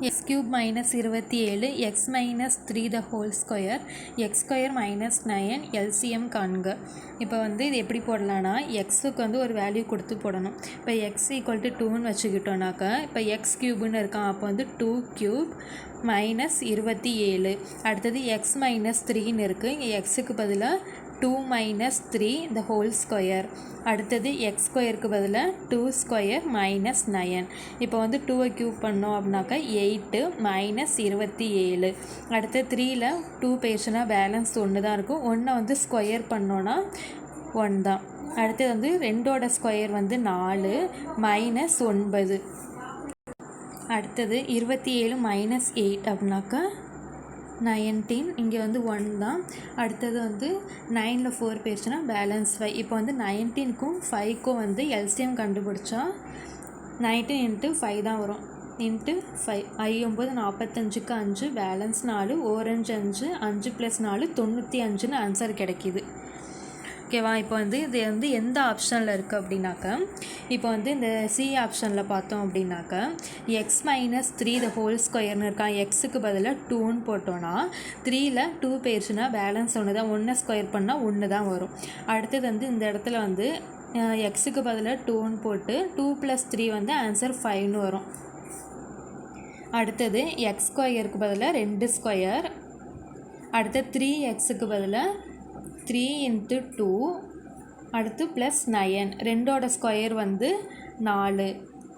X cube minus 27 X minus 3 the whole square X square minus 9 LCM காண்க. இப்போ வந்து இது எப்படி போடலான்னா எக்ஸுக்கு வந்து ஒரு வேல்யூ கொடுத்து போடணும். இப்போ எக்ஸ் ஈக்குவல் டு 2ன்னு வச்சுக்கிட்டோன்னாக்கா இப்போ எக்ஸ் கியூப்னு இருக்கான், அப்போ வந்து 2 கியூப் மைனஸ் 27. அடுத்தது எக்ஸ் மைனஸ் 3ன்னு இருக்குது, இங்கே எக்ஸுக்கு பதிலாக 2 மைனஸ் 3 த ஹோல் ஸ்கொயர். அடுத்தது எக்ஸ் ஸ்கொயருக்கு பதிலாக 2 ஸ்கொயர் மைனஸ் 9. இப்போ வந்து 2வை க்யூப் பண்ணோம் அப்படின்னாக்கா 8 மைனஸ் 27. அடுத்து 3ல் 2 பேர்ஸ்னா பேலன்ஸ் 1 தான் இருக்கும், 1 வந்து ஸ்கொயர் பண்ணோன்னா 1 தான். அடுத்தது வந்து 2ஓட ஸ்கொயர் வந்து 4 மைனஸ் 9. அடுத்தது 27 மைனஸ் 8 அப்படின்னாக்கா 19, இங்கே வந்து 1 தான். அடுத்தது வந்து 9ல் 4 பேர்ஸ்னா பேலன்ஸ் 5. இப்போ வந்து 19க்கும் 5க்கும் வந்து எல்சிஎம் கண்டுபிடிச்சா 19 இன்ட்டு 5 தான் வரும். இன்ட்டு 5 9 45க்கு 5 பேலன்ஸ் 4 ஓரஞ்சு 5 5 + 4 95ன்னு ஆன்சர் கிடைக்கிது. ஓகேவா? இப்போ வந்து இது வந்து எந்த ஆப்ஷனில் இருக்குது அப்படின்னாக்கா இப்போ வந்து இந்த சி ஆப்ஷனில் பார்த்தோம் அப்படின்னாக்கா எக்ஸ் மைனஸ் 3 த ஹோல் ஸ்கொயர்னு இருக்கான், எக்ஸுக்கு பதிலாக 2ன்னு போட்டோன்னா 3ல் 2 பேர்ஸ்னா பேலன்ஸ் 1 தான், 1 ஸ்கொயர் பண்ணால் 1 தான் வரும். அடுத்தது வந்து இந்த இடத்துல வந்து எக்ஸுக்கு பதிலாக 2ன்னு போட்டு 2 + 3 வந்து ஆன்சர் 5ன்னு வரும். அடுத்தது எக்ஸ் ஸ்கொயருக்கு பதிலாக 2 ஸ்கொயர். அடுத்து 3xக்கு பதிலாக 3 இன்ட்டு 2 அடுத்து ப்ளஸ் 9. 2ஓட ஸ்கொயர் வந்து 4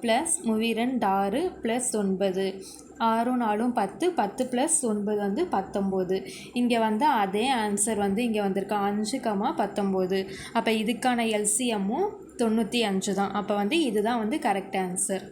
ப்ளஸ் 6 ப்ளஸ் 9 6 4 10 10 + 9 வந்து 19. இங்கே வந்து அதே ஆன்சர் வந்து இங்கே வந்திருக்கு 5,19. அப்போ இதுக்கான எல்சிஎம்மும் 95 தான். அப்போ வந்து இதுதான் வந்து கரெக்ட் ஆன்சர்.